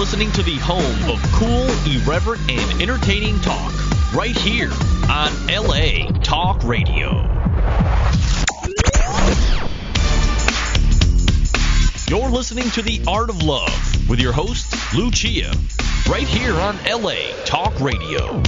listening to the home of cool, irreverent, and entertaining talk, right here on LA Talk Radio. You're listening to The Art of Love with your host, Lucia, right here on LA Talk Radio.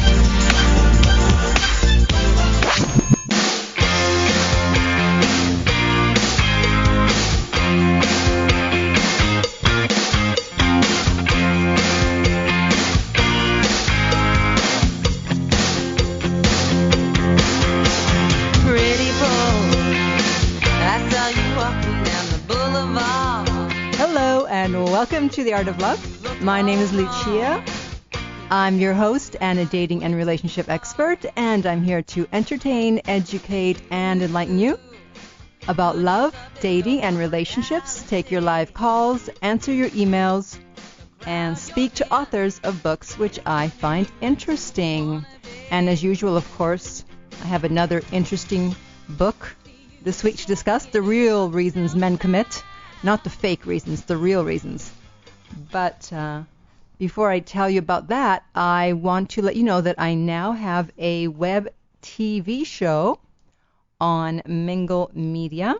Welcome to The Art of Love. My name is Lucia. I'm your host and a dating and relationship expert, and I'm here to entertain, educate, and enlighten you about love, dating, and relationships, take your live calls, answer your emails, and speak to authors of books which I find interesting. And as usual, of course, I have another interesting book this week to discuss, The Real Reasons Men Commit. Not the fake reasons, the real reasons. But before I tell you about that, I want to let you know that I now have a web TV show on Mingle Media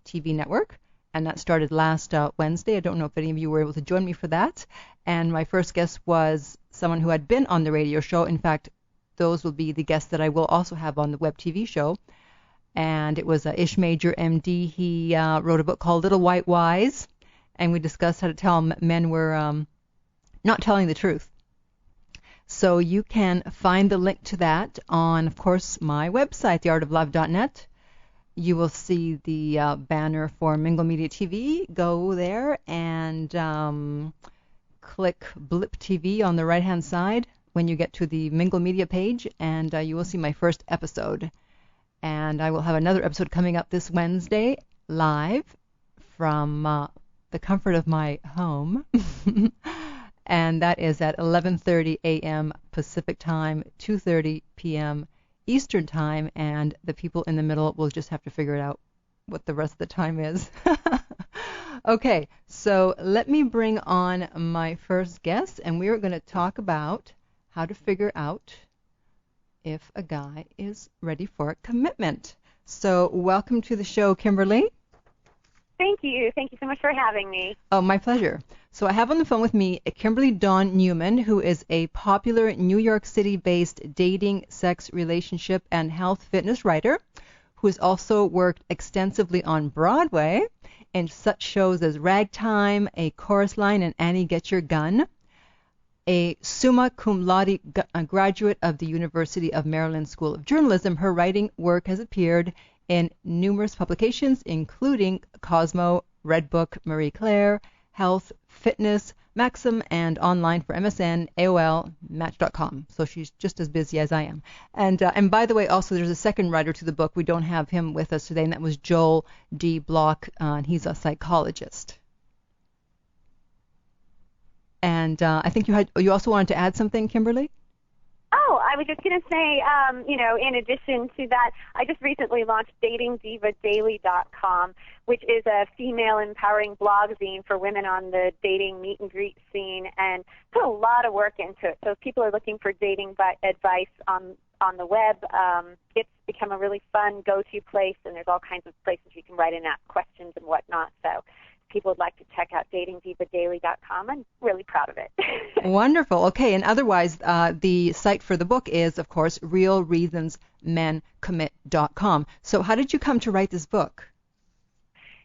TV network, and that started last Wednesday. I don't know if any of you were able to join me for that. And my first guest was someone who had been on the radio show. In fact, those will be the guests that I will also have on the web TV show. And it was Ish Major, MD. He wrote a book called Little White Lies, and we discussed how to tell men were not telling the truth. So you can find the link to that on, of course, my website, theartoflove.net. You will see the banner for Mingle Media TV. Go there and click Blip TV on the right-hand side when you get to the Mingle Media page, and you will see my first episode. And I will have another episode coming up this Wednesday live from the comfort of my home. And that is at 11:30 a.m. Pacific time, 2:30 p.m. Eastern time. And the people in the middle will just have to figure it out what the rest of the time is. Okay, so let me bring on my first guest, and we are going to talk about how to figure out if a guy is ready for a commitment. So welcome to the show, Kimberly. Thank you. Thank you so much for having me. Oh, my pleasure. So I have on the phone with me Kimberly Dawn Newman, who is a popular New York City-based dating, sex, relationship, and health fitness writer, who has also worked extensively on Broadway in such shows as Ragtime, A Chorus Line, and Annie Get Your Gun. A summa cum laude graduate of the University of Maryland School of Journalism, her writing work has appeared in numerous publications, including Cosmo, Redbook, Marie Claire, Health, Fitness, Maxim, and online for MSN, AOL, Match.com. So she's just as busy as I am. And by the way, also there's a second writer to the book. We don't have him with us today, and that was Joel D. Block, and he's a psychologist. And I think you also wanted to add something, Kimberly? Oh, I was just going to say, in addition to that, I just recently launched datingdivadaily.com, which is a female empowering blogzine for women on the dating meet and greet scene, and put a lot of work into it. So if people are looking for dating advice on the web, it's become a really fun go-to place, and there's all kinds of places you can write in ask questions and whatnot. So people would like to check out datingdivadaily.com. I'm really proud of it. Wonderful. Okay, and otherwise, the site for the book is, of course, realreasonsmencommit.com. So how did you come to write this book?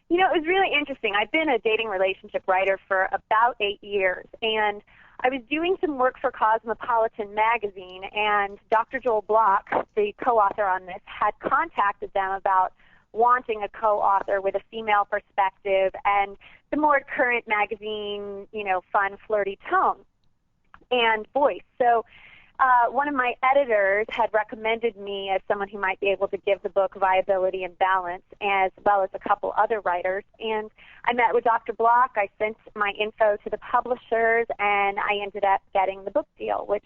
It was really interesting. I've been a dating relationship writer for about 8 years, and I was doing some work for Cosmopolitan magazine, and Dr. Joel Block, the co-author on this, had contacted them about wanting a co-author with a female perspective and the more current magazine, fun, flirty tone and voice. So one of my editors had recommended me as someone who might be able to give the book viability and balance, as well as a couple other writers. And I met with Dr. Block. I sent my info to the publishers, and I ended up getting the book deal, which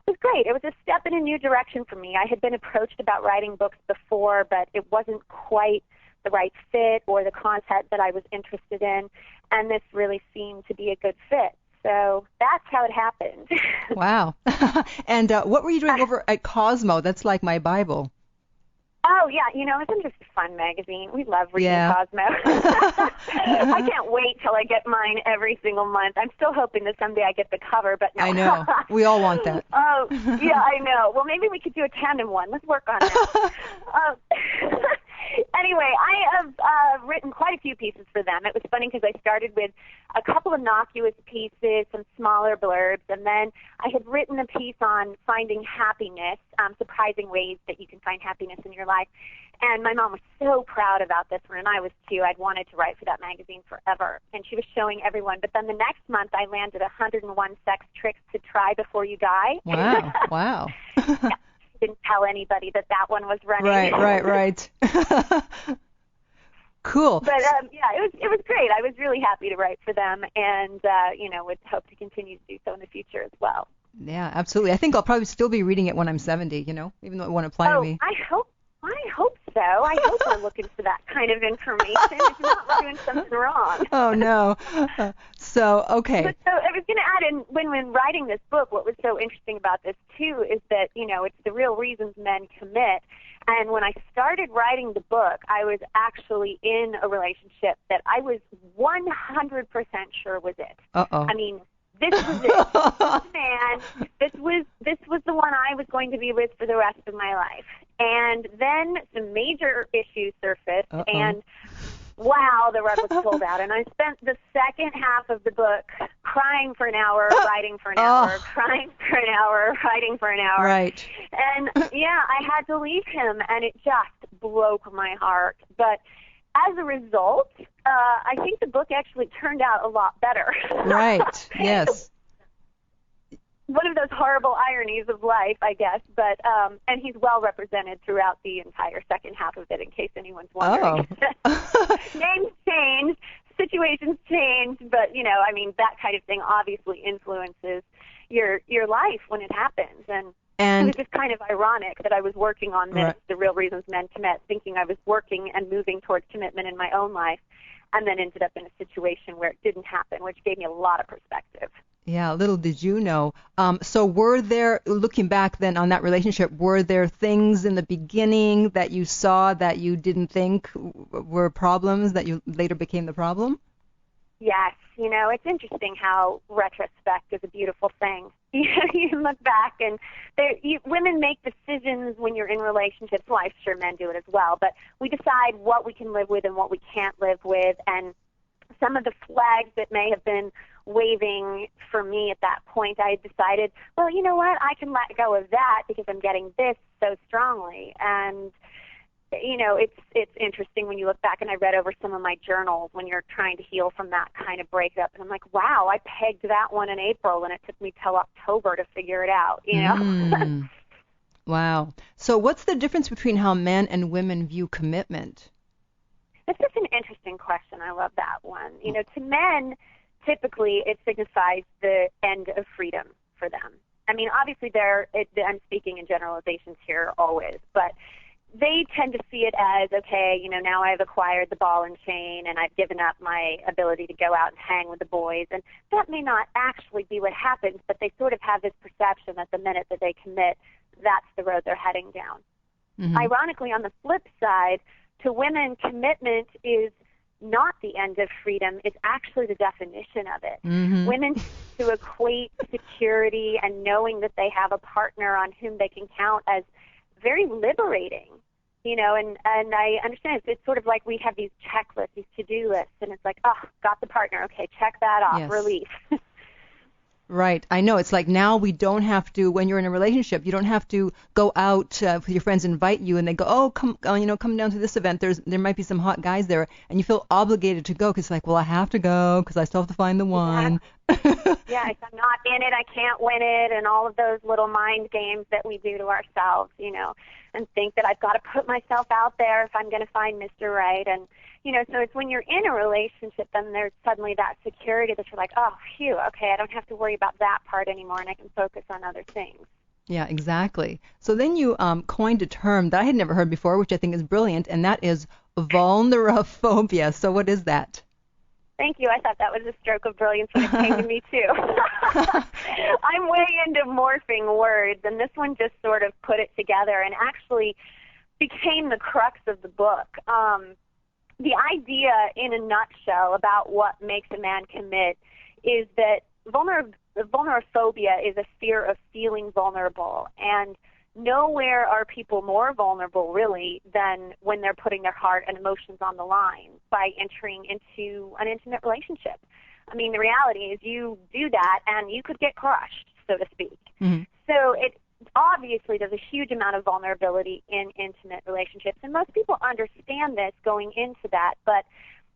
was great. It was a step in a new direction for me. I had been approached about writing books before, but it wasn't quite the right fit or the content that I was interested in, and this really seemed to be a good fit. So that's how it happened. Wow. And what were you doing over at Cosmo? That's like my Bible. Oh, yeah, it's just a fun magazine. We love reading Cosmo. I can't wait till I get mine every single month. I'm still hoping that someday I get the cover, but no. I know. We all want that. Oh, yeah, I know. Well, maybe we could do a tandem one. Let's work on that. Anyway, I have written quite a few pieces for them. It was funny because I started with a couple of innocuous pieces, some smaller blurbs, and then I had written a piece on finding happiness, surprising ways that you can find happiness in your life. And my mom was so proud about this one, and I was too. I'd wanted to write for that magazine forever, and she was showing everyone. But then the next month, I landed 101 sex tricks to try before you die. Wow, wow. Yeah. Didn't tell anybody that one was running. Right. Cool. But it was great. I was really happy to write for them, and would hope to continue to do so in the future as well. Yeah, absolutely. I think I'll probably still be reading it when I'm 70. Even though it won't apply to me. I hope so. I hope we're looking for that kind of information. If not, we're doing something wrong. Oh no. So okay. But so I was going to add in when writing this book, what was so interesting about this too is that it's the real reasons men commit. And when I started writing the book, I was actually in a relationship that I was 100% sure was it. Uh-oh. I mean, this was it. Man, this was the one I was going to be with for the rest of my life. And then some major issues surfaced, and wow, the rug was pulled out. And I spent the second half of the book crying for an hour, writing for an hour, crying for an hour, writing for an hour. Right. And yeah, I had to leave him, and it just broke my heart. But as a result, I think the book actually turned out a lot better. Right. Yes. One of those horrible ironies of life, I guess, but and he's well represented throughout the entire second half of it, in case anyone's wondering. Names change, situations change, but that kind of thing obviously influences your life when it happens, and it was just kind of ironic that I was working on this, The Real Reasons Men Commit, thinking I was working and moving towards commitment in my own life, and then ended up in a situation where it didn't happen, which gave me a lot of perspective. Yeah, little did you know. So were there, looking back then on that relationship, were there things in the beginning that you saw that you didn't think were problems that you later became the problem? Yes. It's interesting how retrospect is a beautiful thing. You look back and women make decisions when you're in relationships. Well, I'm sure men do it as well, but we decide what we can live with and what we can't live with, and some of the flags that may have been waving for me at that point, I had decided, well, you know what, I can let go of that because I'm getting this so strongly. And, it's interesting when you look back, and I read over some of my journals when you're trying to heal from that kind of breakup, and I'm like, wow, I pegged that one in April, and it took me till October to figure it out, Wow. So what's the difference between how men and women view commitment? This is an interesting question. I love that one. To men, typically it signifies the end of freedom for them. I mean, obviously I'm speaking in generalizations here always, but they tend to see it as, okay, now I've acquired the ball and chain, and I've given up my ability to go out and hang with the boys. And that may not actually be what happens, but they sort of have this perception that the minute that they commit, that's the road they're heading down. Mm-hmm. Ironically, on the flip side, to women, commitment is not the end of freedom. It's actually the definition of it. Mm-hmm. Women to equate security and knowing that they have a partner on whom they can count as very liberating, and I understand it's sort of like we have these checklists, these to-do lists, and it's like, got the partner, okay, check that off, yes. Relief. Right. I know. It's like now we don't have to, when you're in a relationship, you don't have to go out with your friends, invite you, and they go, come down to this event. There might be some hot guys there, and you feel obligated to go because it's like, well, I have to go because I still have to find the one. Yeah, if I'm not in it, I can't win it, and all of those little mind games that we do to ourselves, and think that I've got to put myself out there if I'm going to find Mr. Right. And, so it's when you're in a relationship, then there's suddenly that security that you're like, oh, phew, okay, I don't have to worry about that part anymore, and I can focus on other things. Yeah, exactly. So then you coined a term that I had never heard before, which I think is brilliant, and that is vulnerophobia. So what is that? Thank you. I thought that was a stroke of brilliance when it came to me, too. I'm way into morphing words, and this one just sort of put it together and actually became the crux of the book. The idea, in a nutshell, about what makes a man commit is that vulnerophobia is a fear of feeling vulnerable, and nowhere are people more vulnerable, really, than when they're putting their heart and emotions on the line by entering into an intimate relationship. I mean, the reality is you do that, and you could get crushed, so to speak. Mm-hmm. So it obviously there's a huge amount of vulnerability in intimate relationships, and most people understand this going into that, but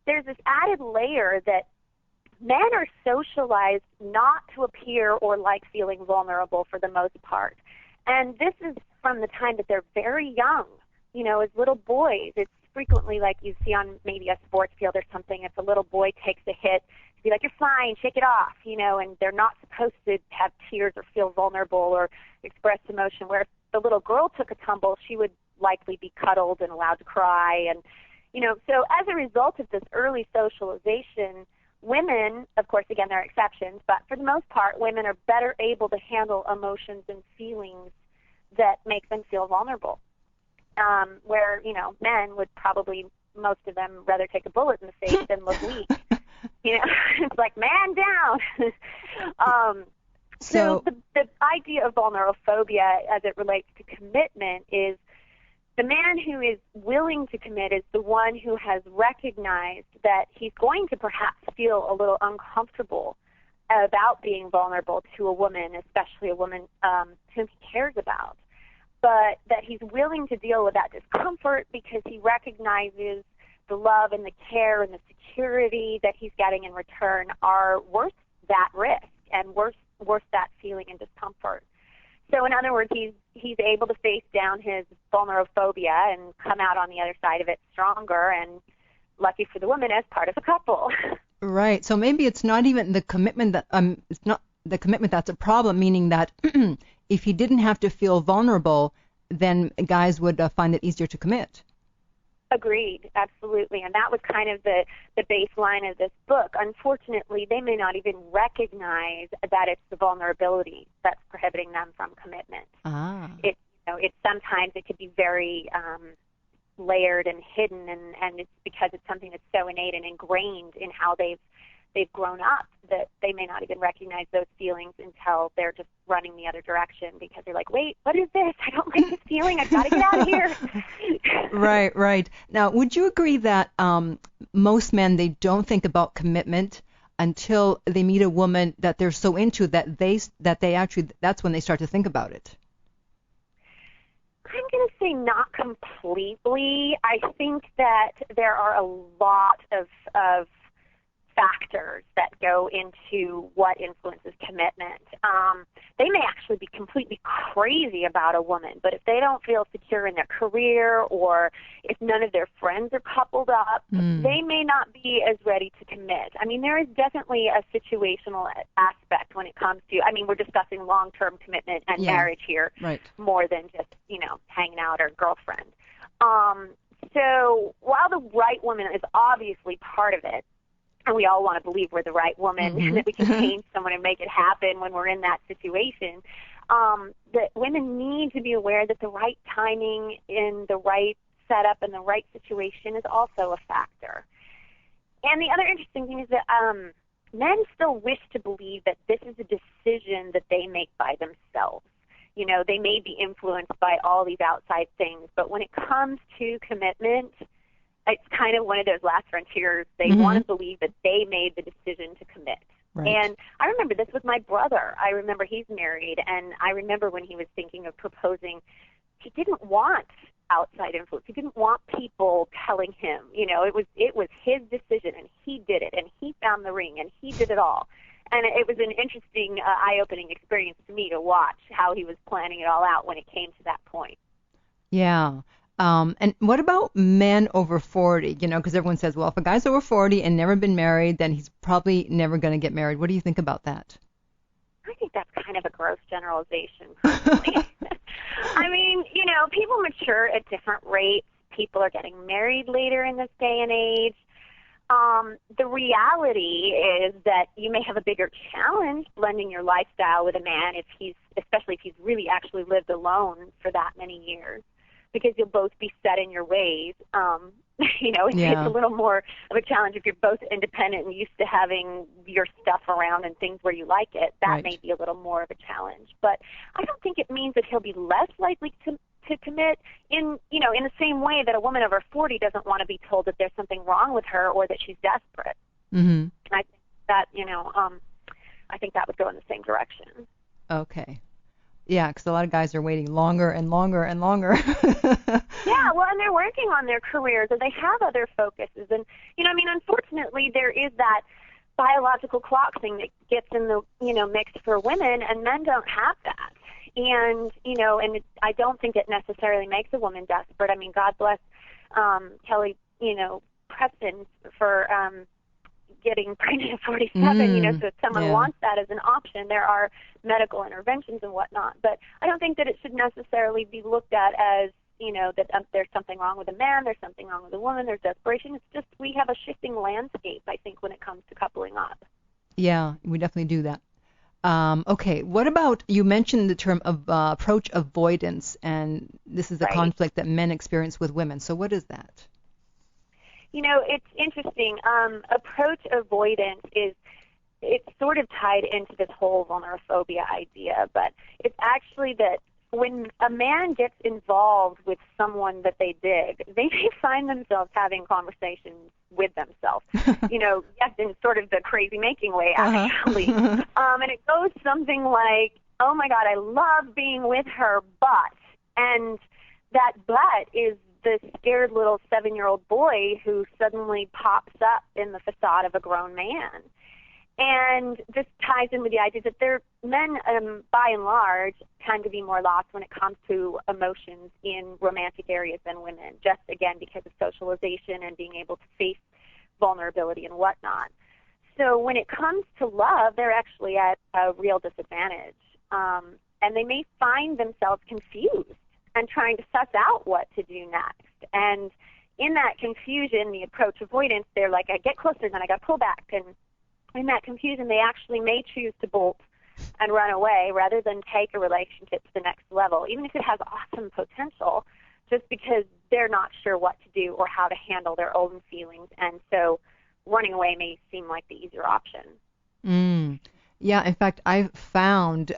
there's this added layer that men are socialized not to appear or like feeling vulnerable for the most part. And this is from the time that they're very young. You know, as little boys, it's frequently like you see on maybe a sports field or something, if a little boy takes a hit, to be like, you're fine, shake it off, you know, and they're not supposed to have tears or feel vulnerable or express emotion, where if the little girl took a tumble, she would likely be cuddled and allowed to cry. And, you know, so as a result of this early socialization, women, of course, again, there are exceptions, but for the most part, women are better able to handle emotions and feelings that make them feel vulnerable, where, you know, men would probably, most of them, rather take a bullet in the face than look weak. You know, it's like, man down. So the idea of vulnerophobia as it relates to commitment is the man who is willing to commit is the one who has recognized that he's going to perhaps feel a little uncomfortable about being vulnerable to a woman, especially a woman whom he cares about, but that he's willing to deal with that discomfort because he recognizes the love and the care and the security that he's getting in return are worth that risk and worth that feeling and discomfort. So in other words, he's able to face down his vulnerophobia and come out on the other side of it stronger, and lucky for the woman, as part of a couple. Right. So maybe it's not even the commitment that it's not the commitment that's a problem, meaning that if he didn't have to feel vulnerable, then guys would find it easier to commit. Agreed, absolutely. And that was kind of the baseline of this book. Unfortunately, they may not even recognize that it's the vulnerability that's prohibiting them from commitment. It's sometimes it could be very layered and hidden, and it's because it's something that's so innate and ingrained in how they've grown up that they may not even recognize those feelings until they're just running the other direction because they're like, wait, what is this? I don't like this feeling. I've got to get out of here. Right. Now, would you agree that most men, they don't think about commitment until they meet a woman that they're so into that they actually, that's when they start to think about it? I'm going to say not completely. I think that there are a lot of factors that go into what influences commitment. They may actually be completely crazy about a woman, but if they don't feel secure in their career or if none of their friends are coupled up, they may not be as ready to commit. I mean, there is definitely a situational aspect when it comes to, I mean, we're discussing long-term commitment and marriage here, right, more than just, hanging out or girlfriend. So while the right woman is obviously part of it, and we all want to believe we're the right woman, and that we can change someone and make it happen when we're in that situation, that women need to be aware that the right timing in the right setup and the right situation is also a factor. And the other interesting thing is that men still wish to believe that this is a decision that they make by themselves. They may be influenced by all these outside things, but when it comes to commitment, it's kind of one of those last frontiers. They want to believe that they made the decision to commit. Right. And I remember this with my brother. I remember he's married, and I remember when he was thinking of proposing, he didn't want outside influence. He didn't want people telling him. It was his decision, and he did it, and he found the ring, and he did it all. And it was an interesting, eye-opening experience to me to watch how he was planning it all out when it came to that point. Yeah. And what about men over 40? Because everyone says, well, if a guy's over 40 and never been married, then he's probably never going to get married. What do you think about that? I think that's kind of a gross generalization, personally. I mean, people mature at different rates. People are getting married later in this day and age. The reality is that you may have a bigger challenge blending your lifestyle with a man especially if he's really actually lived alone for that many years, because you'll both be set in your ways. It's a little more of a challenge if you're both independent and used to having your stuff around and things where you like it. That may be a little more of a challenge. But I don't think it means that he'll be less likely to commit in the same way that a woman over 40 doesn't want to be told that there's something wrong with her or that she's desperate. Mm-hmm. And I think that, I think that would go in the same direction. Okay. Yeah, because a lot of guys are waiting longer and longer and longer. Yeah, well, and they're working on their careers, or they have other focuses. And, unfortunately, there is that biological clock thing that gets in the, mix for women, and men don't have that. And, I don't think it necessarily makes a woman desperate. I mean, God bless Kelly, Preston for getting pregnant at 47, so if someone wants that as an option, there are medical interventions and whatnot. But I don't think that it should necessarily be looked at as, that there's something wrong with a man, there's something wrong with a woman, there's desperation. It's just we have a shifting landscape, I think, when it comes to coupling up. Yeah, we definitely do that. Okay, what about, you mentioned the term of approach avoidance, and this is a conflict that men experience with women. So what is that? It's interesting. Approach avoidance it's sort of tied into this whole vulnerophobia idea, but it's actually that when a man gets involved with someone that they dig, they may find themselves having conversations with themselves, yes, in sort of the crazy making way, actually. And it goes something like, oh my God, I love being with her, and that but is the scared little 7-year-old boy who suddenly pops up in the facade of a grown man. And this ties in with the idea that men, by and large, tend to be more lost when it comes to emotions in romantic areas than women, just, again, because of socialization and being able to face vulnerability and whatnot. So when it comes to love, they're actually at a real disadvantage. And they may find themselves confused and trying to suss out what to do next. And in that confusion, the approach avoidance, they're like, I get closer, then I got to pull back. And in that confusion, they actually may choose to bolt and run away rather than take a relationship to the next level, even if it has awesome potential, just because they're not sure what to do or how to handle their own feelings. And so running away may seem like the easier option. Yeah, in fact, I've found,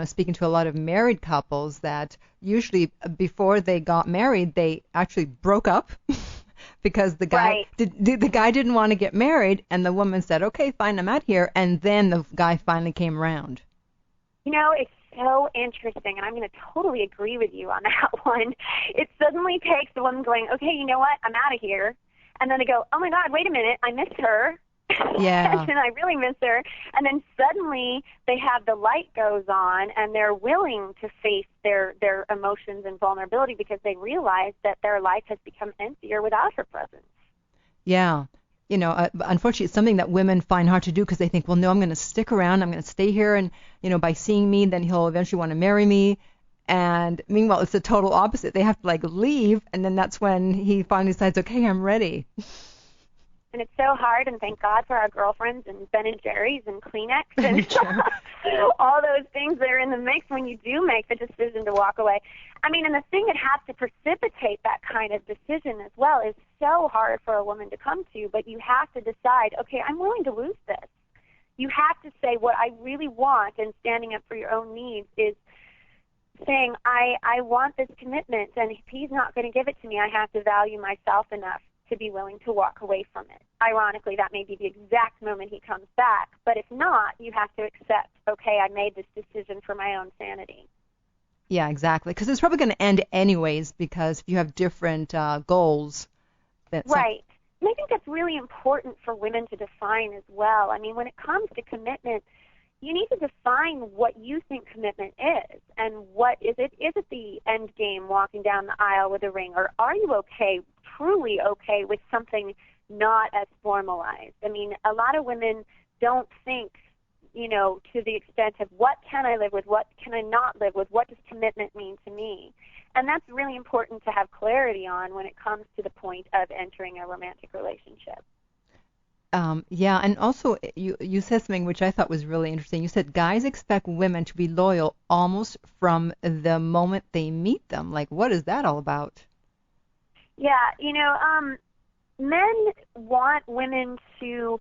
speaking to a lot of married couples, that usually before they got married, they actually broke up because the guy the guy didn't want to get married, and the woman said, okay, fine, I'm out here, and then the guy finally came around. It's so interesting, and I'm going to totally agree with you on that one. It suddenly takes the woman going, okay, you know what, I'm out of here, and then they go, oh my God, wait a minute, I missed her. Yeah. And I really miss her. And then suddenly they have the light goes on and they're willing to face their emotions and vulnerability because they realize that their life has become emptier without her presence. Yeah. Unfortunately, it's something that women find hard to do because they think, well, no, I'm going to stick around. I'm going to stay here. And, by seeing me, then he'll eventually want to marry me. And meanwhile, it's the total opposite. They have to leave. And then that's when he finally decides, okay, I'm ready. And it's so hard, and thank God for our girlfriends and Ben & Jerry's and Kleenex and all those things that are in the mix when you do make the decision to walk away. I mean, and the thing that has to precipitate that kind of decision as well is so hard for a woman to come to, but you have to decide, okay, I'm willing to lose this. You have to say what I really want, and standing up for your own needs is saying, I want this commitment, and if he's not going to give it to me, I have to value myself enough to be willing to walk away from it. Ironically, that may be the exact moment he comes back, but if not, you have to accept, okay, I made this decision for my own sanity. Yeah, exactly, because it's probably going to end anyways, because if you have different goals. Right. And I think that's really important for women to define as well. I mean, when it comes to commitment, you need to define what you think commitment is, and what is it? Is it the end game, walking down the aisle with a ring, or are you truly okay with something not as formalized? I mean, a lot of women don't think, to the extent of what can I live with, what can I not live with, what does commitment mean to me? And that's really important to have clarity on when it comes to the point of entering a romantic relationship. Yeah, and also you said something which I thought was really interesting. You said guys expect women to be loyal almost from the moment they meet them. Like, what is that all about? Yeah, men want women to,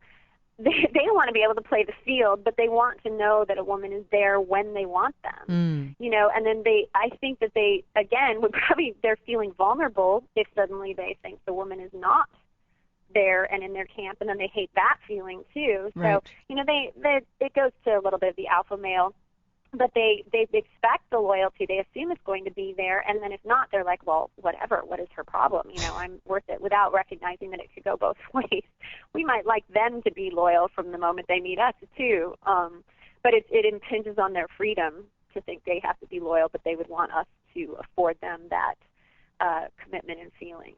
they want to be able to play the field, but they want to know that a woman is there when they want them. And then I think that they, again, they're feeling vulnerable if suddenly they think the woman is not there and in their camp, and then they hate that feeling too. Right. So, it goes to a little bit of the alpha male, but they expect the loyalty. They assume it's going to be there, and then if not, they're like, well, whatever. What is her problem? I'm worth it, without recognizing that it could go both ways. We might like them to be loyal from the moment they meet us too, but it impinges on their freedom to think they have to be loyal, but they would want us to afford them that commitment and feeling.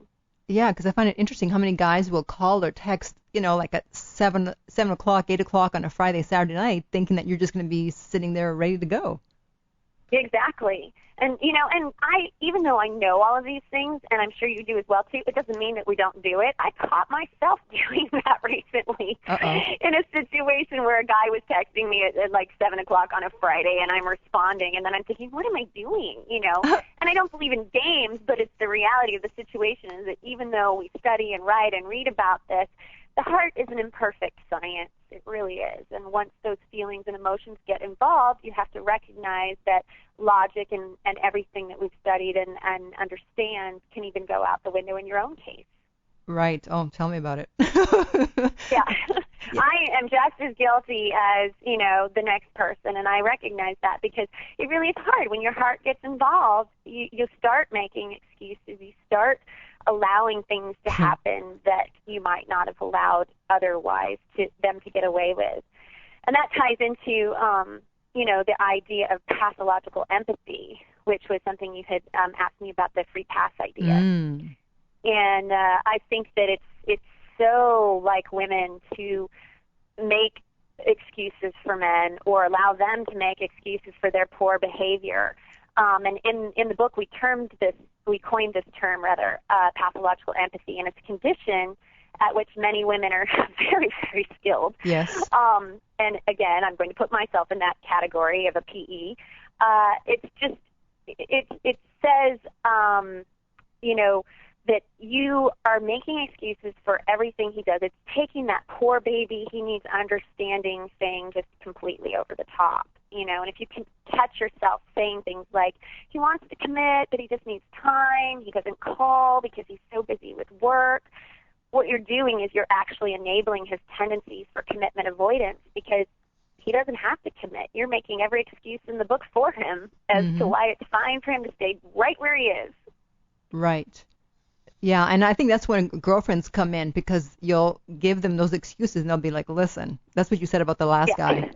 Yeah, because I find it interesting how many guys will call or text, like at 7 o'clock, 8 o'clock on a Friday, Saturday night, thinking that you're just going to be sitting there ready to go. Exactly. And, and I, even though I know all of these things, and I'm sure you do as well too, it doesn't mean that we don't do it. I caught myself doing that recently. In a situation where a guy was texting me at like 7 o'clock on a Friday, and I'm responding, and then I'm thinking, what am I doing? And I don't believe in games, but it's the reality of the situation is that even though we study and write and read about this, the heart is an imperfect science. It really is. And once those feelings and emotions get involved, you have to recognize that logic and everything that we've studied and understand can even go out the window in your own case. Right. Oh, tell me about it. Yeah. I am just as guilty as, the next person, and I recognize that because it really is hard. When your heart gets involved, you start making excuses. You start allowing things to happen that you might not have allowed otherwise them to get away with. And that ties into, the idea of pathological empathy, which was something you had asked me about, the free pass idea. And I think that it's so like women to make excuses for men or allow them to make excuses for their poor behavior. And in the book, we coined this term, pathological empathy, and it's a condition at which many women are very, very skilled. Yes. And again, I'm going to put myself in that category of a PE. It says, that you are making excuses for everything he does. It's taking that poor baby, he needs understanding thing just completely over the top. And if you can catch yourself saying things like, he wants to commit, but he just needs time, he doesn't call because he's so busy with work, what you're doing is you're actually enabling his tendencies for commitment avoidance because he doesn't have to commit. You're making every excuse in the book for him as to why it's fine for him to stay right where he is. Right. Yeah, and I think that's when girlfriends come in because you'll give them those excuses and they'll be like, listen, that's what you said about the last guy.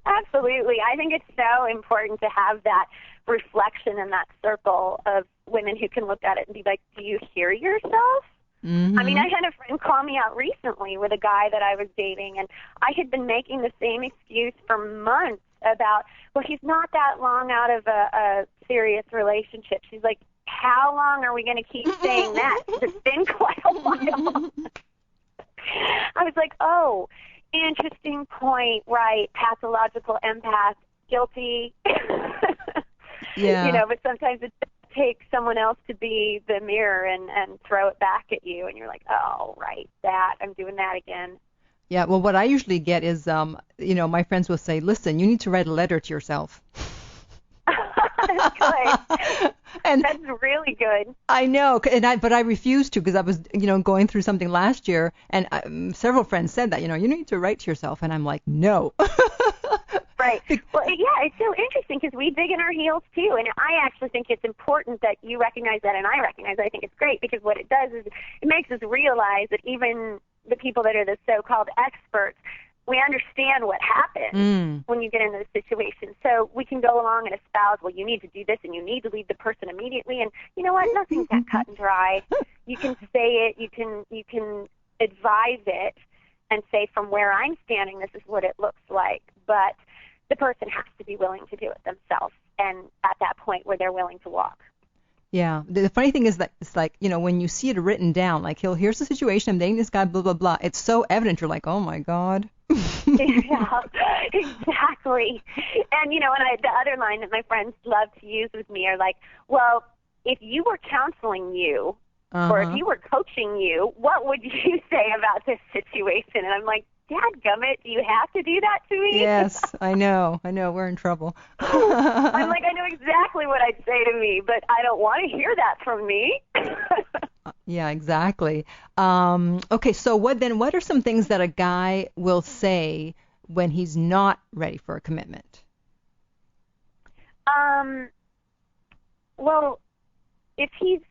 Absolutely. I think it's so important to have that reflection in that circle of women who can look at it and be like, do you hear yourself? I mean, I had a friend call me out recently with a guy that I was dating, and I had been making the same excuse for months about, well, he's not that long out of a serious relationship. She's like, how long are we going to keep saying that? It's been quite a while. I was like, oh, interesting point, right, pathological empath, guilty. Yeah. But sometimes it takes someone else to be the mirror and throw it back at you, and you're like, oh, right, I'm doing that again. Yeah, well, what I usually get is, my friends will say, listen, you need to write a letter to yourself. That's good. And that's really good. I know, but I refused to because I was, going through something last year, and several friends said that, you need to write to yourself, and I'm like, no. Right. Well, yeah, it's so interesting because we dig in our heels too, and I actually think it's important that you recognize that, and I recognize that. I think it's great because what it does is it makes us realize that even the people that are the so-called experts, we understand what happens when you get into the situation. So we can go along and espouse, well, you need to do this and you need to leave the person immediately. And you know what? Nothing's that cut and dry. You can say it. You can advise it and say, from where I'm standing, this is what it looks like. But the person has to be willing to do it themselves and at that point where they're willing to walk. Yeah. The funny thing is that it's like, when you see it written down, like here's the situation, I'm dating this guy, blah, blah, blah. It's so evident. You're like, oh, my God. Yeah, exactly. And, the other line that my friends love to use with me are like, well, if you were counseling you or if you were coaching you, what would you say about this situation? And I'm like, dadgummit, do you have to do that to me? Yes, I know. We're in trouble. I'm like, I know exactly what I'd say to me, but I don't want to hear that from me. Yeah, exactly. Okay, so what are some things that a guy will say when he's not ready for a commitment? Well, if he's,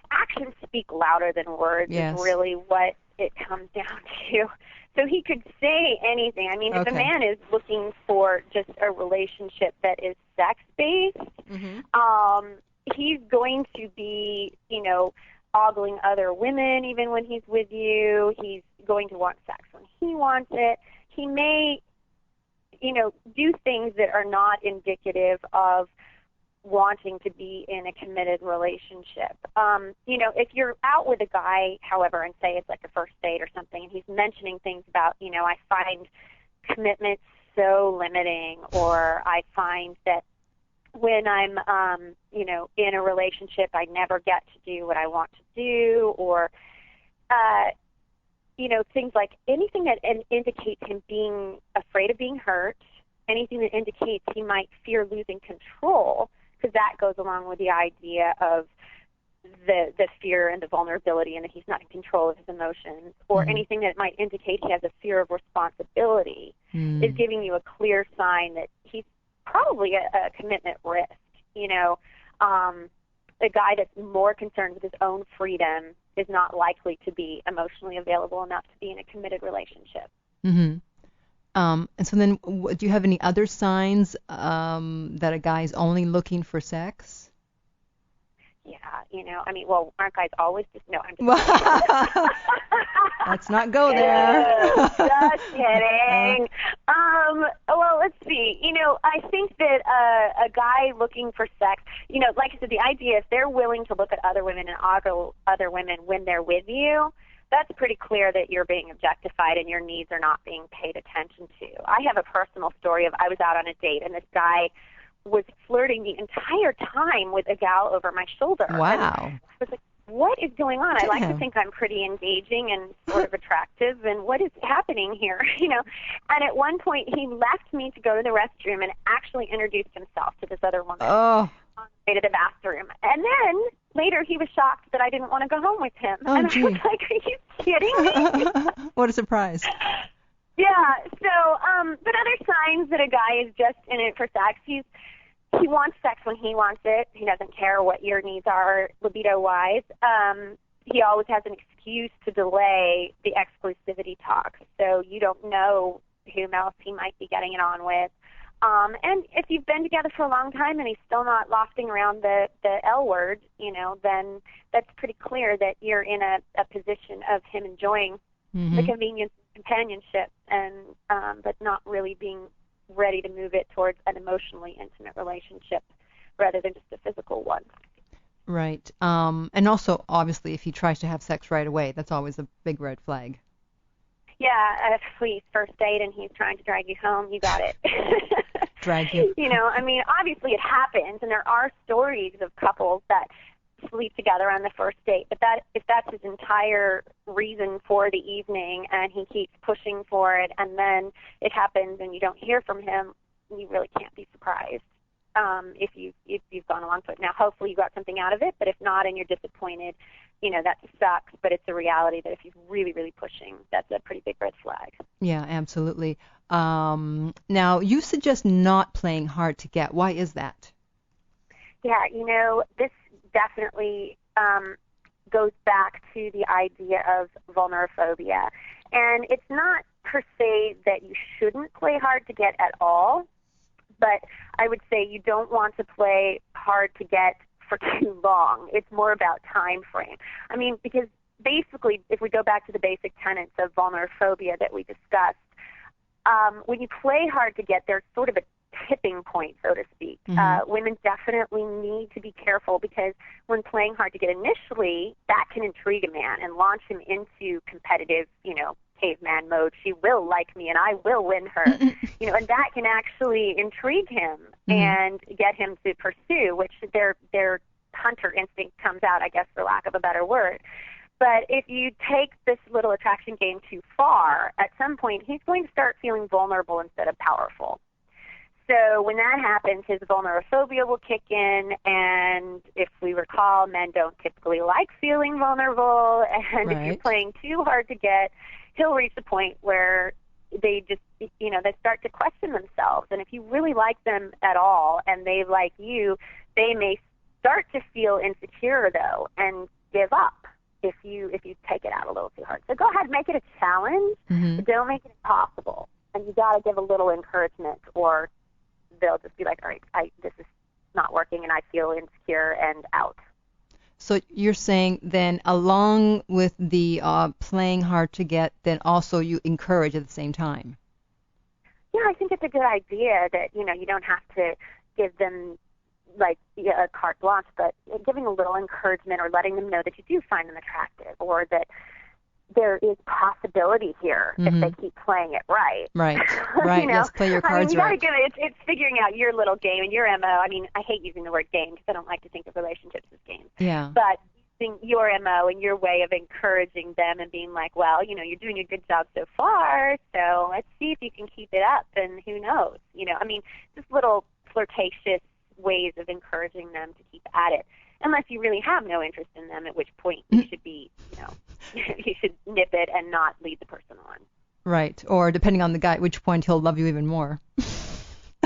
actions speak louder than words is really what it comes down to. So he could say anything. I mean, if a man is looking for just a relationship that is sex-based, he's going to be, ogling other women even when he's with you. He's going to want sex when he wants it. He may, do things that are not indicative of wanting to be in a committed relationship. If you're out with a guy, however, and say it's like a first date or something, and he's mentioning things about, I find commitment so limiting, or I find that when I'm, in a relationship, I never get to do what I want to do, or, things like anything that indicates him being afraid of being hurt, anything that indicates he might fear losing control, because that goes along with the idea of the fear and the vulnerability and that he's not in control of his emotions, or anything that might indicate he has a fear of responsibility is giving you a clear sign that he's probably a commitment risk. A guy that's more concerned with his own freedom is not likely to be emotionally available enough to be in a committed relationship. Mm-hmm. And so then, do you have any other signs that a guy is only looking for sex? Yeah, aren't guys always just, no, I'm just Let's not go there. Just kidding. Well, let's see. I think that a guy looking for sex, like I said, the idea, if they're willing to look at other women and ogle other women when they're with you, that's pretty clear that you're being objectified and your needs are not being paid attention to. I have a personal story of I was out on a date and this guy was flirting the entire time with a gal over my shoulder. Wow. And I was like, what is going on? I like to think I'm pretty engaging and sort of attractive, and what is happening here? And at one point he left me to go to the restroom and actually introduced himself to this other woman on the way to the bathroom. And then later he was shocked that I didn't want to go home with him. I was like, are you kidding me? What a surprise. Yeah, so, but other signs that a guy is just in it for sex, he wants sex when he wants it. He doesn't care what your needs are libido-wise. He always has an excuse to delay the exclusivity talks, so you don't know whom else he might be getting it on with. And if you've been together for a long time and he's still not lofting around the L word, then that's pretty clear that you're in a position of him enjoying the convenience of companionship, and but not really being ready to move it towards an emotionally intimate relationship rather than just a physical one. Right. And also, obviously, if he tries to have sex right away, that's always a big red flag. Yeah, if we first date and he's trying to drag you home, you got it. Drag you. Obviously it happens, and there are stories of couples that sleep together on the first date, but if that's his entire reason for the evening and he keeps pushing for it and then it happens and you don't hear from him, you really can't be surprised if you've gone along to it. Now, hopefully you got something out of it, but if not and you're disappointed, that sucks, but it's a reality that if he's really, really pushing, that's a pretty big red flag. Yeah, absolutely. Now, you suggest not playing hard to get. Why is that? Yeah, this definitely goes back to the idea of vulnerophobia. And it's not per se that you shouldn't play hard to get at all, but I would say you don't want to play hard to get for too long. It's more about time frame. Because basically, if we go back to the basic tenets of vulnerophobia that we discussed, when you play hard to get, there's sort of a tipping point, so to speak. Women definitely need to be careful because when playing hard to get initially, that can intrigue a man and launch him into competitive, caveman mode. She will like me and I will win her, and that can actually intrigue him and get him to pursue, which their hunter instinct comes out, I guess, for lack of a better word. But if you take this little attraction game too far, at some point he's going to start feeling vulnerable instead of powerful. So when that happens, his vulnerophobia will kick in, and if we recall, men don't typically like feeling vulnerable, and if you're playing too hard to get, he'll reach the point where they just, they start to question themselves. And if you really like them at all and they like you, they may start to feel insecure, though, and give up if you take it out a little too hard. So go ahead, make it a challenge, but don't make it impossible. And you got to give a little encouragement, or they'll just be like, all right, this is not working, and I feel insecure and out. So you're saying then, along with the playing hard to get, then also you encourage at the same time. Yeah, I think it's a good idea that, you don't have to give them a carte blanche, but giving a little encouragement or letting them know that you do find them attractive, or that there is possibility here if they keep playing it right. Right. Yes, play your cards you right. You got to give it. It's figuring out your little game and your MO. I mean, I hate using the word game because I don't like to think of relationships as games. Yeah. But using your MO and your way of encouraging them and being like, well, you're doing a good job so far, so let's see if you can keep it up, and who knows? Just little flirtatious ways of encouraging them to keep at it. Unless you really have no interest in them, at which point you should be, you should nip it and not lead the person on. Right. Or depending on the guy, at which point he'll love you even more.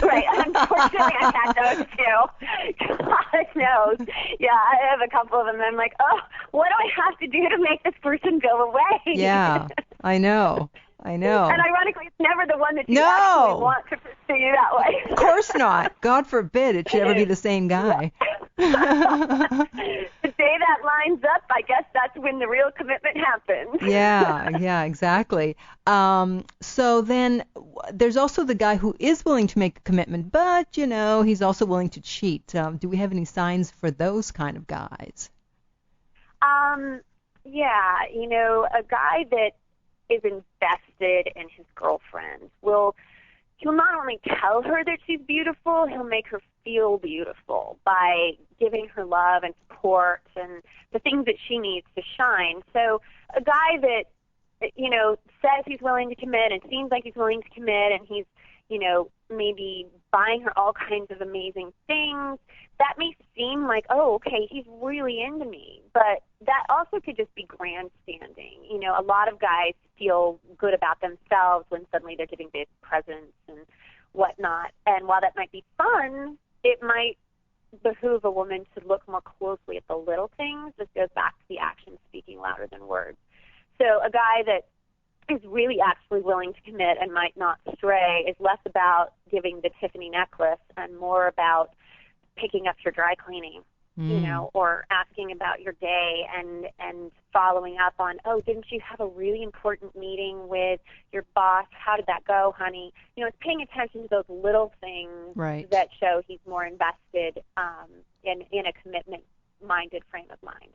Right. Unfortunately, I've had those too. God knows. Yeah, I have a couple of them, and I'm like, oh, what do I have to do to make this person go away? Yeah, I know. And ironically, it's never the one that you actually want to pursue you that way. Of course not. God forbid it should ever be the same guy. The day that lines up, I guess that's when the real commitment happens. Yeah, exactly. So then there's also the guy who is willing to make a commitment, but, he's also willing to cheat. Do we have any signs for those kind of guys? Yeah, a guy that is invested in his girlfriend he'll not only tell her that she's beautiful, he'll make her feel beautiful by giving her love and support and the things that she needs to shine. So a guy that, says he's willing to commit and seems like he's willing to commit, and he's, maybe buying her all kinds of amazing things, that may seem like, oh, okay, he's really into me. But that also could just be grandstanding. A lot of guys feel good about themselves when suddenly they're getting big presents and whatnot. And while that might be fun, it might behoove a woman to look more closely at the little things. This goes back to the action speaking louder than words. So a guy that is really actually willing to commit and might not stray is less about giving the Tiffany necklace and more about picking up your dry cleaning, or asking about your day and following up on, oh, didn't you have a really important meeting with your boss? How did that go, honey? It's paying attention to those little things that show he's more invested in a commitment-minded frame of mind.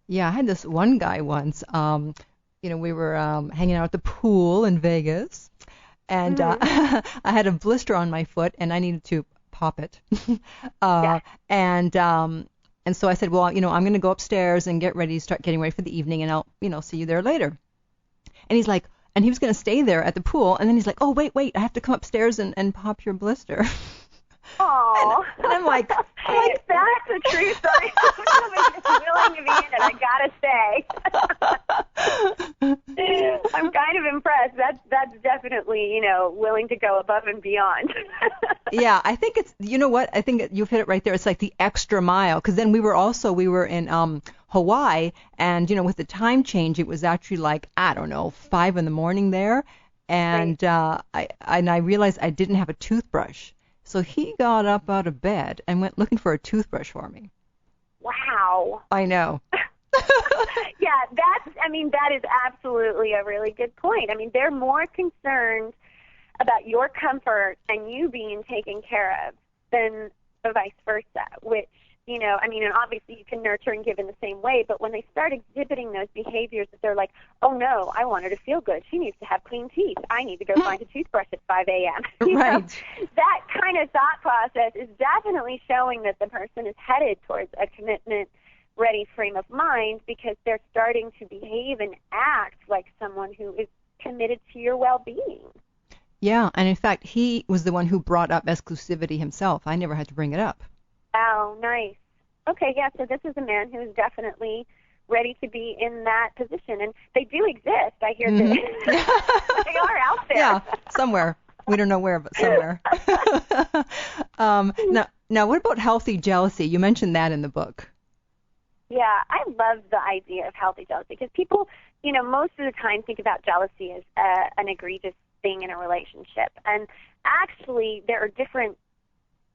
Yeah, I had this one guy once. We were hanging out at the pool in Vegas, and I had a blister on my foot, and I needed to pop it. And so I said, well, I'm going to go upstairs and get ready, start getting ready for the evening, and I'll, see you there later. And he's like, and he was going to stay there at the pool, and then he's like, oh, wait, I have to come upstairs and pop your blister. Oh, and I'm like, that's a true story. Somebody's willing to be in it, I gotta say. I'm kind of impressed. That's definitely, willing to go above and beyond. Yeah, I think it's, I think you've hit it right there. It's like the extra mile, because then we were in Hawaii, and with the time change, it was actually like, I don't know, 5 a.m. there, and I realized I didn't have a toothbrush. So he got up out of bed and went looking for a toothbrush for me. Wow. I know. Yeah, that is absolutely a really good point. I mean, they're more concerned about your comfort and you being taken care of than vice versa, which, you know, I mean, and obviously you can nurture and give in the same way, but when they start exhibiting those behaviors that they're like, oh, no, I want her to feel good. She needs to have clean teeth. I need to go find a toothbrush at 5 a.m. Right. Know, that kind of thought process is definitely showing that the person is headed towards a commitment-ready frame of mind, because they're starting to behave and act like someone who is committed to your well-being. Yeah, and in fact, he was the one who brought up exclusivity himself. I never had to bring it up. Oh, nice. Okay, yeah, so this is a man who is definitely ready to be in that position. And they do exist. I hear that they are out there. Yeah, somewhere. We don't know where, but somewhere. Now, what about healthy jealousy? You mentioned that in the book. Yeah, I love the idea of healthy jealousy, because people, you know, most of the time think about jealousy as an egregious thing in a relationship. And actually, there are different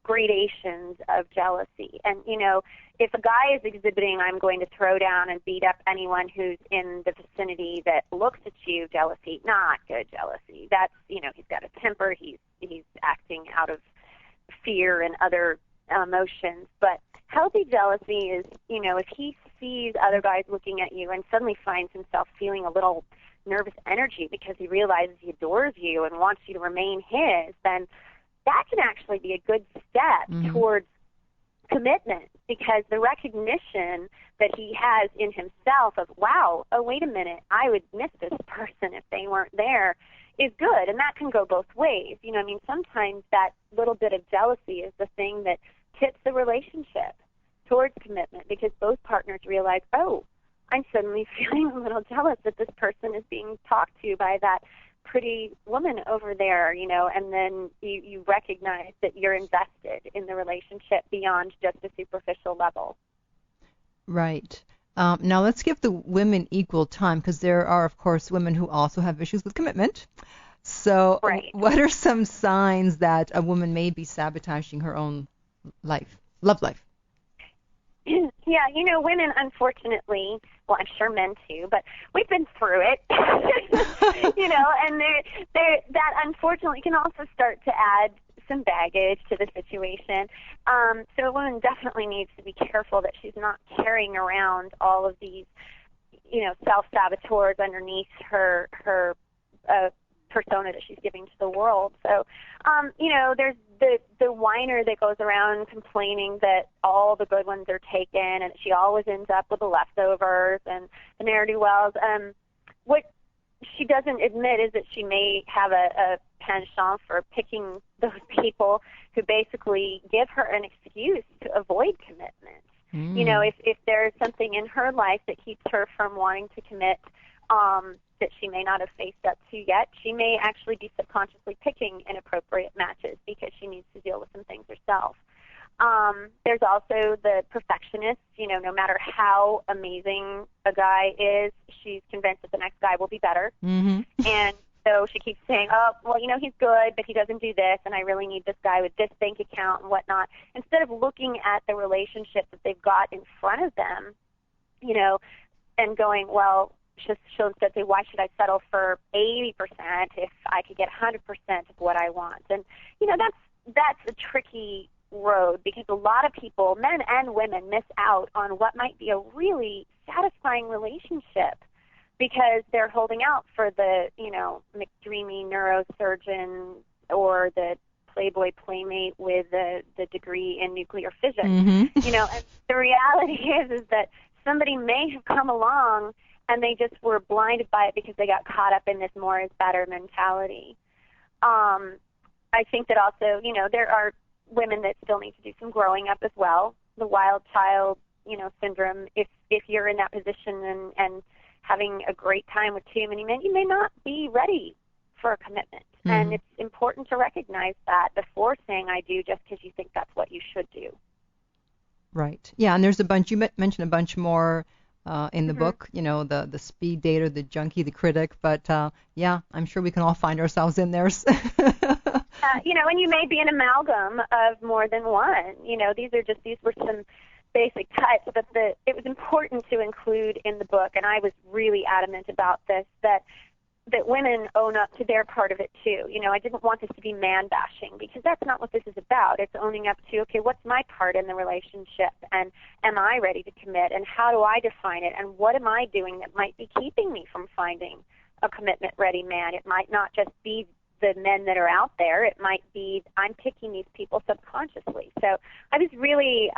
gradations of jealousy. And, you know, if a guy is exhibiting, I'm going to throw down and beat up anyone who's in the vicinity that looks at you, jealousy, not good jealousy. That's, you know, he's got a temper, he's acting out of fear and other emotions. But healthy jealousy is, you know, if he sees other guys looking at you and suddenly finds himself feeling a little nervous energy because he realizes he adores you and wants you to remain his, then that can actually be a good step towards commitment, because the recognition that he has in himself of, wow, oh, wait a minute, I would miss this person if they weren't there, is good. And that can go both ways. You know, I mean, sometimes that little bit of jealousy is the thing that tips the relationship towards commitment, because both partners realize, oh, I'm suddenly feeling a little jealous that this person is being talked to by that pretty woman over there, you know, and then you recognize that you're invested in the relationship beyond just a superficial level. Right. Now let's give the women equal time, because there are, of course, women who also have issues with commitment. So right. What are some signs that a woman may be sabotaging her own love life? Yeah, you know, women, unfortunately, well, I'm sure men too, but we've been through it, you know, and that unfortunately can also start to add some baggage to the situation. So a woman definitely needs to be careful that she's not carrying around all of these, you know, self-saboteurs underneath her persona that she's giving to the world. So, you know, there's the whiner that goes around complaining that all the good ones are taken and she always ends up with the leftovers and the ne'er-do-wells. What she doesn't admit is that she may have a penchant for picking those people who basically give her an excuse to avoid commitment. You know, if there's something in her life that keeps her from wanting to commit, that she may not have faced up to yet, she may actually be subconsciously picking inappropriate matches because she needs to deal with some things herself. There's also the perfectionist. You know, no matter how amazing a guy is, she's convinced that the next guy will be better. And so she keeps saying, oh, well, you know, he's good, but he doesn't do this, and I really need this guy with this bank account and whatnot, instead of looking at the relationship that they've got in front of them, you know, and going, well, she'll instead say, why should I settle for 80% if I could get 100% of what I want? And, you know, that's a tricky road, because a lot of people, men and women, miss out on what might be a really satisfying relationship because they're holding out for the, you know, McDreamy neurosurgeon or the Playboy playmate with the degree in nuclear physics. You know, and the reality is that somebody may have come along and they just were blinded by it because they got caught up in this more is better mentality. I think that also, you know, there are women that still need to do some growing up as well. The wild child, you know, syndrome. If you're in that position and having a great time with too many men, you may not be ready for a commitment. And it's important to recognize that before saying I do just because you think that's what you should do. Right. Yeah, and there's a bunch, you mentioned a bunch more in the book, you know, the speed dater, the junkie, the critic, but yeah, I'm sure we can all find ourselves in there. You know, and you may be an amalgam of more than one. You know, these were some basic types, but it was important to include in the book, and I was really adamant about this, that that women own up to their part of it too. You know, I didn't want this to be man bashing, because that's not what this is about. It's owning up to, okay, what's my part in the relationship, and am I ready to commit, and how do I define it, and what am I doing that might be keeping me from finding a commitment-ready man? It might not just be the men that are out there. It might be I'm picking these people subconsciously. So I was really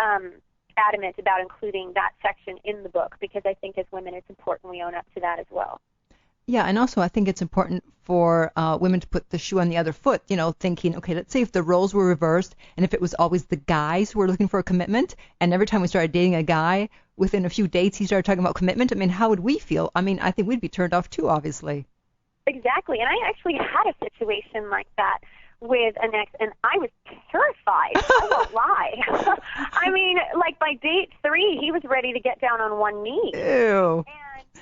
adamant about including that section in the book, because I think as women it's important we own up to that as well. Yeah, and also I think it's important for women to put the shoe on the other foot, you know, thinking, okay, let's say if the roles were reversed and if it was always the guys who were looking for a commitment, and every time we started dating a guy, within a few dates he started talking about commitment, I mean, how would we feel? I mean, I think we'd be turned off too, obviously. Exactly, and I actually had a situation like that with an ex, and I was terrified. I won't lie. I mean, like by date 3, he was ready to get down on one knee. Ew.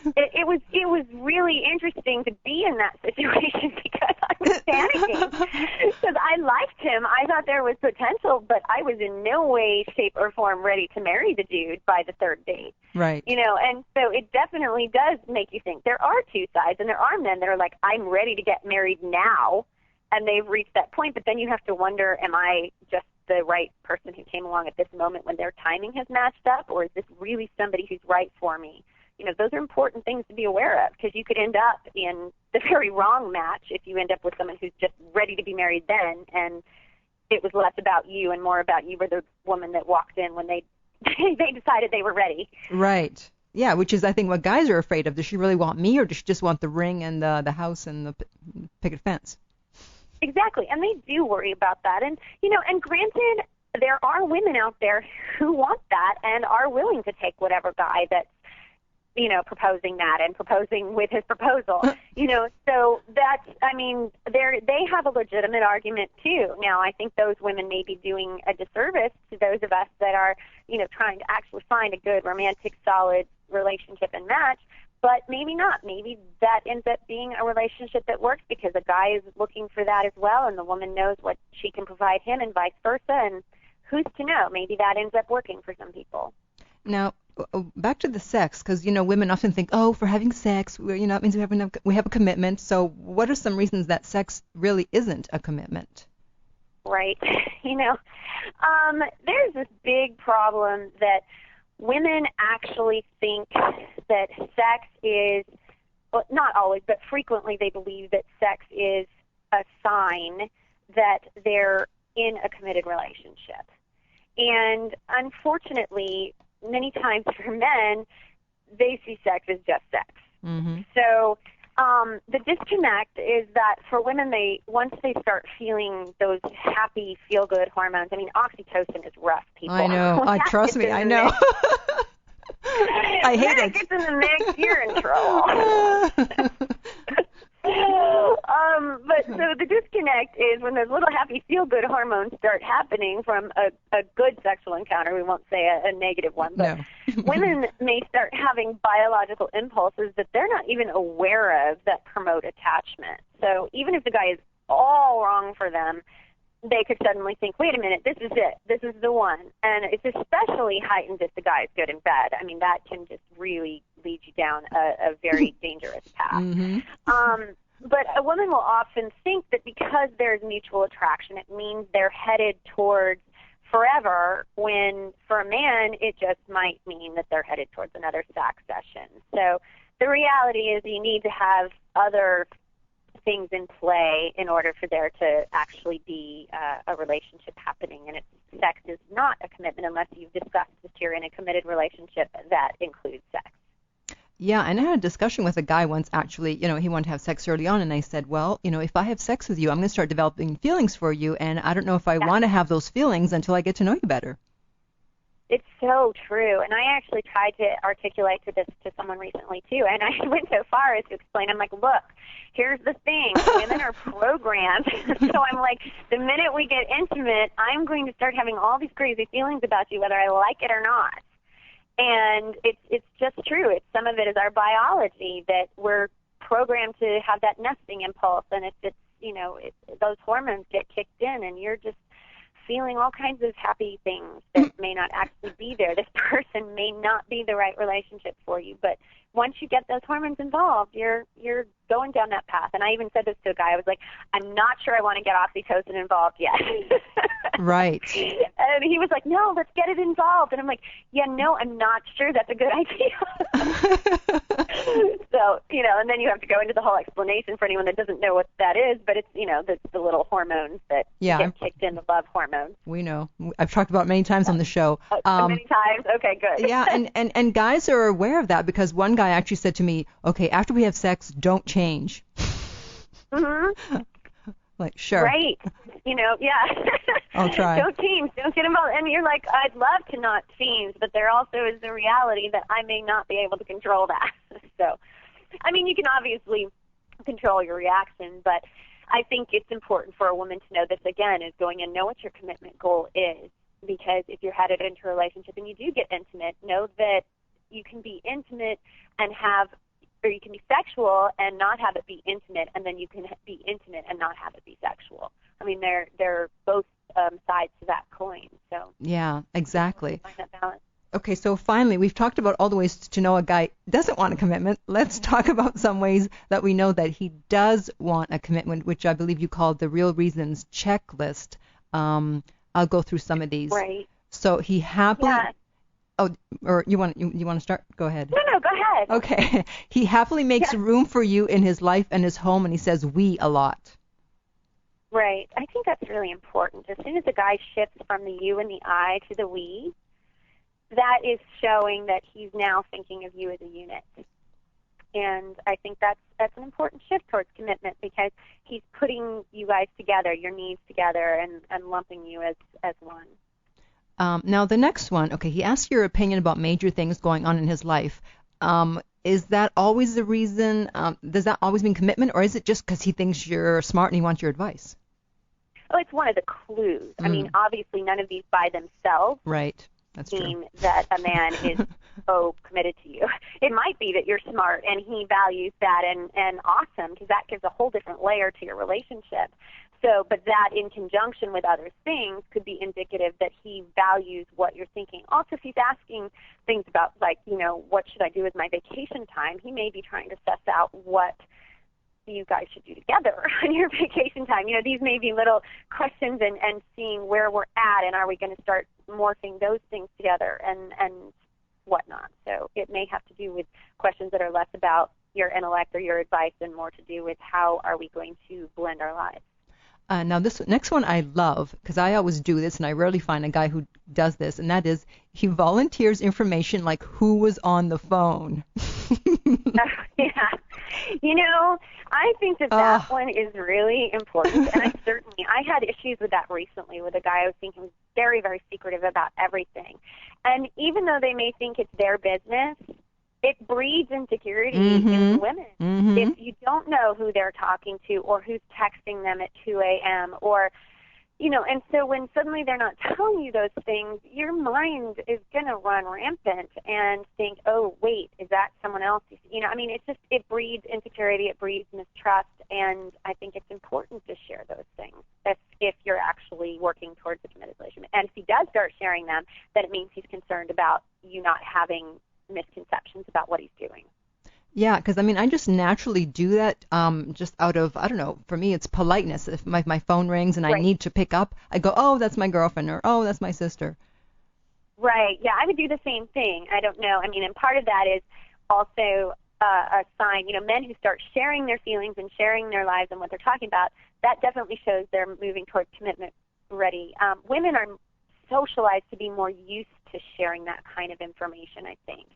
And it was really interesting to be in that situation, because I was panicking, because I liked him. I thought there was potential, but I was in no way, shape, or form ready to marry the dude by the 3rd date. Right. You know, and so it definitely does make you think. There are two sides, and there are men that are like, I'm ready to get married now, and they've reached that point, but then you have to wonder, am I just the right person who came along at this moment when their timing has matched up, or is this really somebody who's right for me? You know, those are important things to be aware of, because you could end up in the very wrong match if you end up with someone who's just ready to be married then, and it was less about you and more about you were the woman that walked in when they decided they were ready. Right. Yeah, which is, I think, what guys are afraid of. Does she really want me, or does she just want the ring and the house and the picket fence? Exactly, and they do worry about that. And, you know, and granted, there are women out there who want that and are willing to take whatever guy that's, you know, proposing that and proposing with his proposal, you know, so that's, I mean, they have a legitimate argument too. Now, I think those women may be doing a disservice to those of us that are, you know, trying to actually find a good romantic, solid relationship and match, but maybe not. Maybe that ends up being a relationship that works because a guy is looking for that as well, and the woman knows what she can provide him and vice versa, and who's to know? Maybe that ends up working for some people. Now, back to the sex, because, you know, women often think, oh, for having sex, you know, it means we have a commitment. So what are some reasons that sex really isn't a commitment? Right. You know, there's this big problem that women actually think that sex is, well, not always, but frequently they believe that sex is a sign that they're in a committed relationship. And unfortunately, many times for men, they see sex as just sex. Mm-hmm. So the disconnect is that for women, once they start feeling those happy, feel-good hormones, I mean, oxytocin is rough, people. I know. Trust me, I know. I hate it. Gets in the mix, you're in trouble. But so the disconnect is when those little happy feel-good hormones start happening from a good sexual encounter. We won't say a negative one, but no. Women may start having biological impulses that they're not even aware of that promote attachment. So even if the guy is all wrong for them, they could suddenly think, wait a minute, this is it. This is the one. And it's especially heightened if the guy is good in bed. I mean, that can just really lead you down a very dangerous path. Mm-hmm. But a woman will often think that because there's mutual attraction, it means they're headed towards forever, when for a man, it just might mean that they're headed towards another sex session. So the reality is you need to have other things in play in order for there to actually be a relationship happening. And sex is not a commitment unless you've discussed that you're in a committed relationship that includes sex. Yeah, and I had a discussion with a guy once, actually. You know, he wanted to have sex early on, and I said, well, you know, if I have sex with you, I'm going to start developing feelings for you, and I don't know if I want to have those feelings until I get to know you better. It's so true, and I actually tried to articulate this to someone recently, too, and I went so far as to explain, I'm like, look, here's the thing, women are programmed, so I'm like, the minute we get intimate, I'm going to start having all these crazy feelings about you, whether I like it or not. And it's just true. Some of it is our biology, that we're programmed to have that nesting impulse, and if it's, you know, those hormones get kicked in, and you're just feeling all kinds of happy things that may not actually be there. This person may not be the right relationship for you, but once you get those hormones involved, you're going down that path. And I even said this to a guy. I was like, I'm not sure I want to get oxytocin involved yet. Right. And he was like, no, let's get it involved. And I'm like, yeah, no, I'm not sure that's a good idea. So, and then you have to go into the whole explanation for anyone that doesn't know what that is, but it's, the little hormones that get kicked in, the love hormones. We know. I've talked about it many times on the show. Many times? Okay, good. Yeah, and guys are aware of that, because one guy actually said to me, okay, after we have sex, don't change. Mm-hmm. Like, sure. Right. Yeah. I'll try. Don't change. Don't get involved. And you're like, I'd love to not change, but there also is the reality that I may not be able to control that. So, I mean, you can obviously control your reaction, but I think it's important for a woman to know this, again, is going in, know what your commitment goal is. Because if you're headed into a relationship and you do get intimate, know that you can be intimate and or you can be sexual and not have it be intimate, and then you can be intimate and not have it be sexual. I mean, they're both sides to that coin. So yeah, exactly. Find that balance. Okay, so finally, we've talked about all the ways to know a guy doesn't want a commitment. Let's talk about some ways that we know that he does want a commitment, which I believe you called the Real Reasons checklist. I'll go through some of these. Right. So he happily. Yeah. Oh, or you want to start? Go ahead. No, go ahead. Okay. He happily makes room for you in his life and his home, and he says "we" a lot. Right. I think that's really important. As soon as a guy shifts from the you and the I to the we, that is showing that he's now thinking of you as a unit. And I think that's an important shift towards commitment, because he's putting you guys together, your needs together, and lumping you as one. Now, the next one, okay, he asks your opinion about major things going on in his life. Is that always the reason? Does that always mean commitment, or is it just because he thinks you're smart and he wants your advice? Oh, it's one of the clues. I mean, obviously, none of these by themselves mean that a man is so committed to you. It might be that you're smart and he values that, and awesome, because that gives a whole different layer to your relationship. So, but that in conjunction with other things could be indicative that he values what you're thinking. Also, if he's asking things about, like, what should I do with my vacation time, he may be trying to suss out what you guys should do together on your vacation time. These may be little questions and seeing where we're at, and are we going to start morphing those things together and whatnot. So it may have to do with questions that are less about your intellect or your advice and more to do with how are we going to blend our lives. Now, this next one I love, because I always do this, and I rarely find a guy who does this, and that is he volunteers information like who was on the phone. Yeah. I think that one is really important, and I had issues with that recently with a guy I was thinking was very, very secretive about everything. And even though they may think it's their business, it breeds insecurity in women. Mm-hmm. If you don't know who they're talking to or who's texting them at 2 a.m. or, and so when suddenly they're not telling you those things, your mind is going to run rampant and think, oh, wait, is that someone else? It breeds insecurity, it breeds mistrust, and I think it's important to share those things if you're actually working towards a committed relationship. And if he does start sharing them, then it means he's concerned about you not having misconceptions about what he's doing. Yeah, because I just naturally do that just out of, I don't know, for me it's politeness. If my phone rings and I need to pick up, I go, oh, that's my girlfriend, or oh, that's my sister. Right, yeah, I would do the same thing. I don't know. And part of that is also a sign, men who start sharing their feelings and sharing their lives and what they're talking about, that definitely shows they're moving towards commitment ready. Women are socialized to be more used to sharing that kind of information, I think.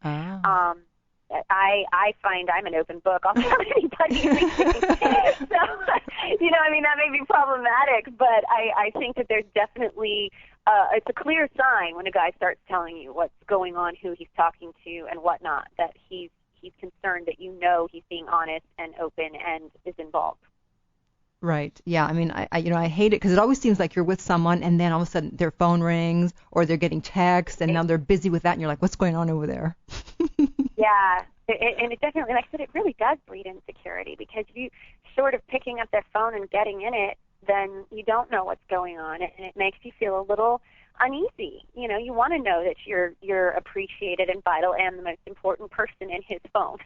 I find I'm an open book. I'll tell anybody anything. So, that may be problematic, but I think that there's definitely, it's a clear sign when a guy starts telling you what's going on, who he's talking to, and whatnot, that he's concerned that he's being honest and open and is involved. Right. Yeah. I hate it because it always seems like you're with someone and then all of a sudden their phone rings or they're getting texts and now they're busy with that and you're like, what's going on over there? Yeah. And it definitely, like I said, it really does breed insecurity because if you sort of picking up their phone and getting in it, then you don't know what's going on and it makes you feel a little uneasy. You know, you want to know that you're appreciated and vital and the most important person in his phone.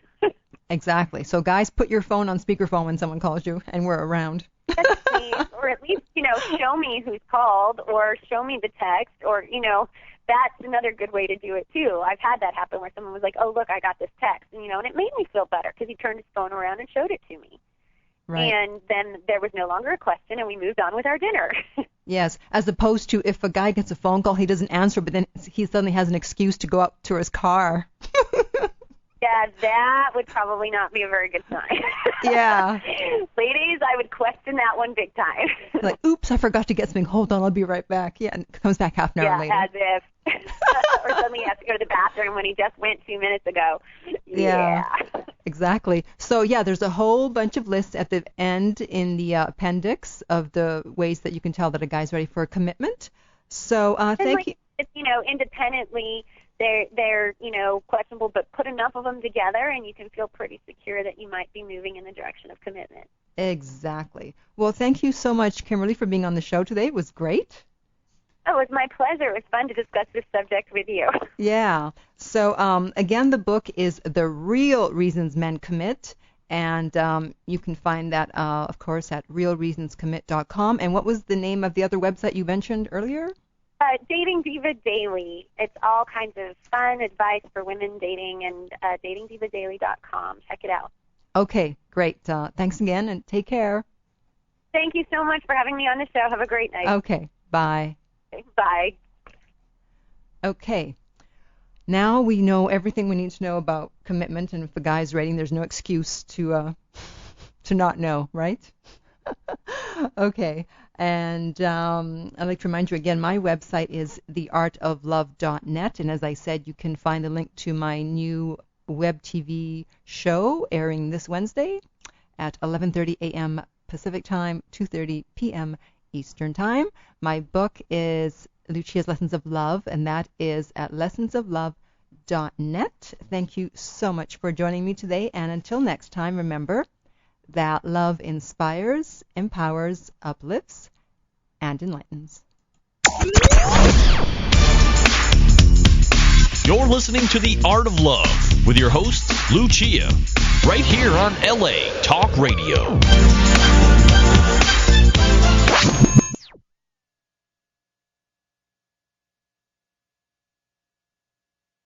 Exactly. So guys, put your phone on speakerphone when someone calls you and we're around. Yes, please. Or at least, you know, show me who's called or show me the text, or, you know, that's another good way to do it too. I've had that happen where someone was like, oh, look, I got this text, and, you know, and it made me feel better because he turned his phone around and showed it to me. Right. And then there was no longer a question, and we moved on with our dinner. Yes, as opposed to if a guy gets a phone call, he doesn't answer, but then he suddenly has an excuse to go up to his car. Yeah, that would probably not be a very good sign. Yeah. Ladies, I would question that one big time. Like, oops, I forgot to get something. Hold on, I'll be right back. Yeah, and comes back half an hour later. Yeah, as if. Or suddenly he has to go to the bathroom when he just went 2 minutes ago. Yeah. Exactly. So, yeah, there's a whole bunch of lists at the end in the appendix of the ways that you can tell that a guy's ready for a commitment. So, thank you. It's, you know, independently, they're you know, questionable, but put enough of them together and you can feel pretty secure that you might be moving in the direction of commitment. Exactly. Well, thank you so much, Kimberly, for being on the show today. It was great. Oh, it was my pleasure. It was fun to discuss this subject with you. Yeah. So, again, the book is The Real Reasons Men Commit, and you can find that, of course, at realreasonscommit.com. And what was the name of the other website you mentioned earlier? Dating Diva Daily. It's all kinds of fun advice for women dating, and datingdivadaily.com. Check it out. Okay, great. Thanks again, and take care. Thank you so much for having me on the show. Have a great night. Okay, bye. Okay, bye. Okay. Now we know everything we need to know about commitment, and if the guy's ready, there's no excuse to not know, right? Okay. And I'd like to remind you again, my website is theartoflove.net, and as I said, you can find a link to my new web TV show airing this Wednesday at 11:30 a.m. Pacific Time, 2:30 p.m. Eastern Time. My book is Lucia's Lessons of Love, and that is at lessonsoflove.net. Thank you so much for joining me today, and until next time, remember that love inspires, empowers, uplifts, and enlightens. You're listening to The Art of Love with your host, Lucia, right here on LA Talk Radio.